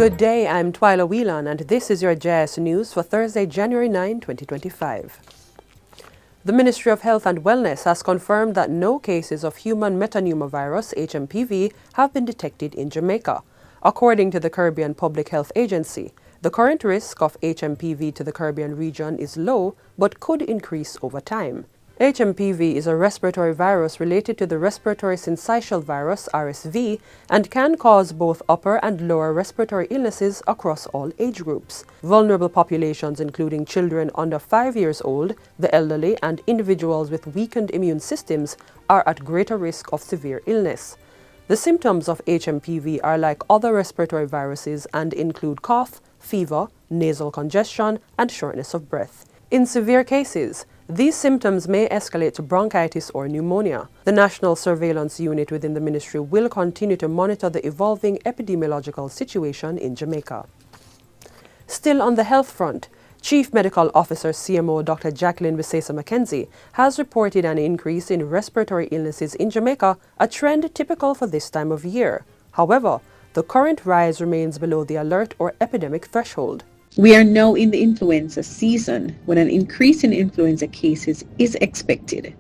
Good day, I'm Twyla Whelan, and this is your JIS News for Thursday, January 9, 2025. The Ministry of Health and Wellness has confirmed that no cases of human metapneumovirus (HMPV) have been detected in Jamaica. According to the Caribbean Public Health Agency, the current risk of HMPV to the Caribbean region is low but could increase over time. HMPV is a respiratory virus related to the respiratory syncytial virus (RSV) and can cause both upper and lower respiratory illnesses across all age groups. Vulnerable populations including children under 5 years old, the elderly, and individuals with weakened immune systems are at greater risk of severe illness. The symptoms of HMPV are like other respiratory viruses and include cough, fever, nasal congestion, and shortness of breath. In severe cases, these symptoms may escalate to bronchitis or pneumonia. The National Surveillance Unit within the ministry will continue to monitor the evolving epidemiological situation in Jamaica. Still on the health front, Chief Medical Officer CMO Dr. Jacqueline Visesa-McKenzie has reported an increase in respiratory illnesses in Jamaica, a trend typical for this time of year. However, the current rise remains below the alert or epidemic threshold. We are now in the influenza season when an increase in influenza cases is expected.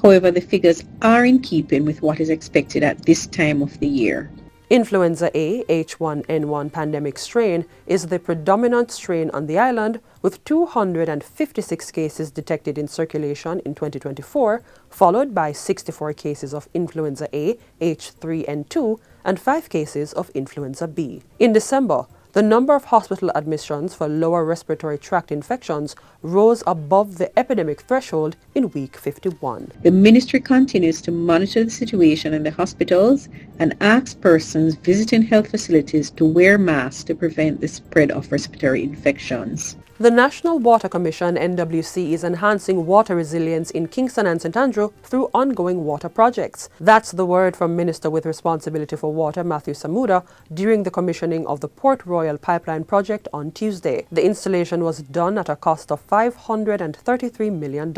However, the figures are in keeping with what is expected at this time of the year. Influenza A H1N1 pandemic strain is the predominant strain on the island, with 256 cases detected in circulation in 2024, followed by 64 cases of influenza A H3N2 and 5 cases of influenza B. In December, the number of hospital admissions for lower respiratory tract infections rose above the epidemic threshold in week 51. The ministry continues to monitor the situation in the hospitals and asks persons visiting health facilities to wear masks to prevent the spread of respiratory infections. The National Water Commission (NWC) is enhancing water resilience in Kingston and St. Andrew through ongoing water projects. That's the word from Minister with Responsibility for Water, Matthew Samuda, during the commissioning of the Port Royal Pipeline project on Tuesday. The installation was done at a cost of $533 million.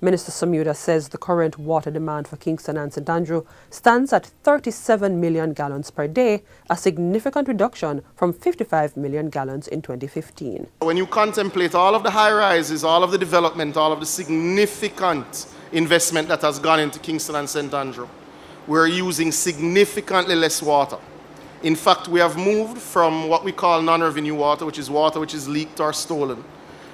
Minister Samuda says the current water demand for Kingston and St. Andrew stands at 37 million gallons per day, a significant reduction from 55 million gallons in 2015. When you contemplate all of the high-rises, all of the development, all of the significant investment that has gone into Kingston and St. Andrew, we're using significantly less water. In fact, we have moved from what we call non-revenue water, which is water which is leaked or stolen,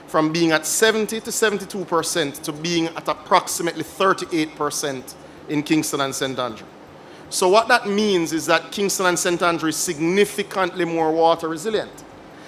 from being at 70 to 72% to being at approximately 38% in Kingston and St. Andrew. So what that means is that Kingston and St. Andrew is significantly more water resilient.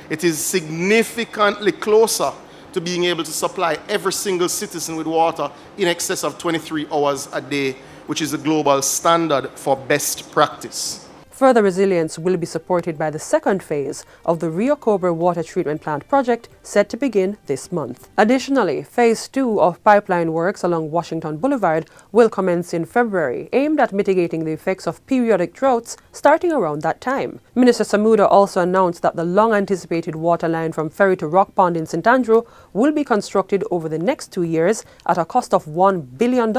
It is significantly closer to being able to supply every single citizen with water in excess of 23 hours a day, which is a global standard for best practice. Further resilience will be supported by the second phase of the Rio Cobre Water Treatment Plant project set to begin this month. Additionally, Phase 2 of pipeline works along Washington Boulevard will commence in February, aimed at mitigating the effects of periodic droughts starting around that time. Minister Samuda also announced that the long-anticipated water line from Ferry to Rock Pond in St. Andrew will be constructed over the next 2 years at a cost of $1 billion,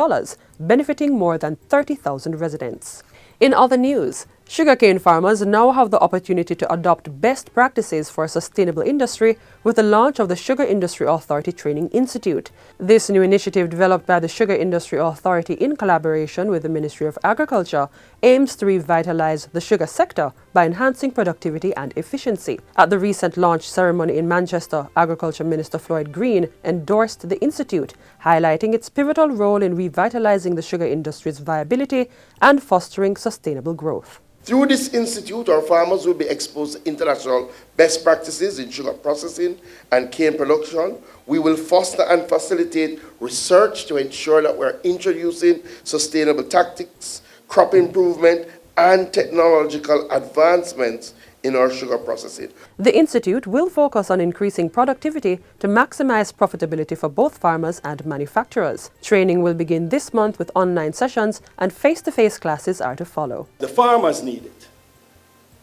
benefiting more than 30,000 residents. In other news, sugarcane farmers now have the opportunity to adopt best practices for a sustainable industry with the launch of the Sugar Industry Authority Training Institute. This new initiative, developed by the Sugar Industry Authority in collaboration with the Ministry of Agriculture, aims to revitalize the sugar sector by enhancing productivity and efficiency. At the recent launch ceremony in Manchester, Agriculture Minister Floyd Green endorsed the institute, highlighting its pivotal role in revitalizing the sugar industry's viability and fostering sustainable growth. Through this institute, our farmers will be exposed to international best practices in sugar processing and cane production. We will foster and facilitate research to ensure that we're introducing sustainable tactics, crop improvement, and technological advancements in our sugar processing. The institute will focus on increasing productivity to maximize profitability for both farmers and manufacturers. Training will begin this month with online sessions, and face-to-face classes are to follow. The farmers need it.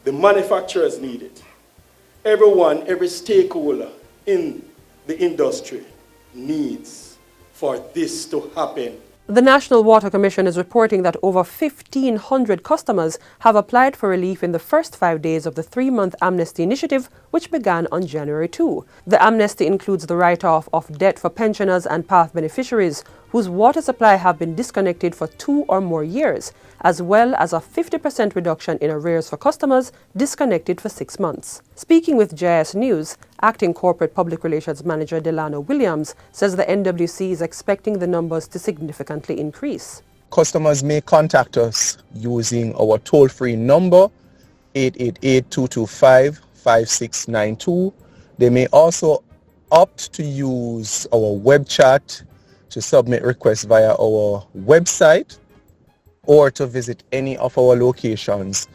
The manufacturers need it. Everyone, every stakeholder in the industry needs for this to happen The National Water Commission is reporting that over 1,500 customers have applied for relief in the first 5 days of the 3-month amnesty initiative, which began on January 2. The amnesty includes the write-off of debt for pensioners and PATH beneficiaries whose water supply have been disconnected for 2 or more years, as well as a 50% reduction in arrears for customers disconnected for 6 months. Speaking with JIS News, Acting Corporate Public Relations Manager Delano Williams says the NWC is expecting the numbers to significantly increase. Customers may contact us using our toll-free number 888-225-5692. They may also opt to use our web chat to submit requests via our website or to visit any of our locations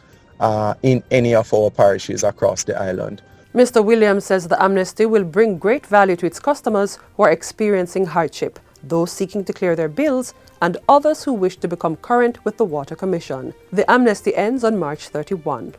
in any of our parishes across the island. Mr. Williams says the amnesty will bring great value to its customers who are experiencing hardship, those seeking to clear their bills, and others who wish to become current with the Water Commission. The amnesty ends on March 31.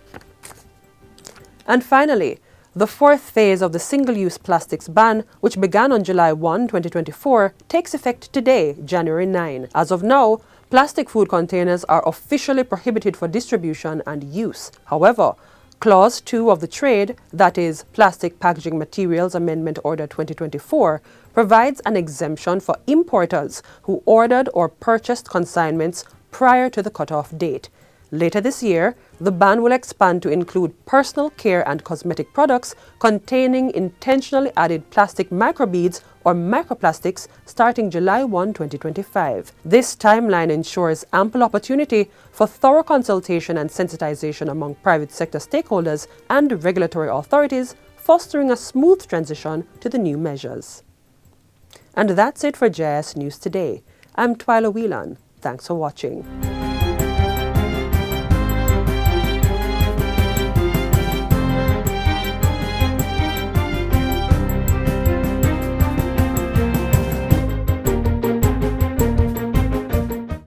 And finally, the 4th phase of the single-use plastics ban, which began on July 1, 2024, takes effect today, January 9. As of now, plastic food containers are officially prohibited for distribution and use. However, Clause 2 of the Trade, that is, Plastic Packaging Materials Amendment Order 2024, provides an exemption for importers who ordered or purchased consignments prior to the cutoff date. Later this year, the ban will expand to include personal care and cosmetic products containing intentionally added plastic microbeads or microplastics starting July 1, 2025. This timeline ensures ample opportunity for thorough consultation and sensitization among private sector stakeholders and regulatory authorities, fostering a smooth transition to the new measures. And that's it for JIS News Today. I'm Twyla Whelan. Thanks for watching.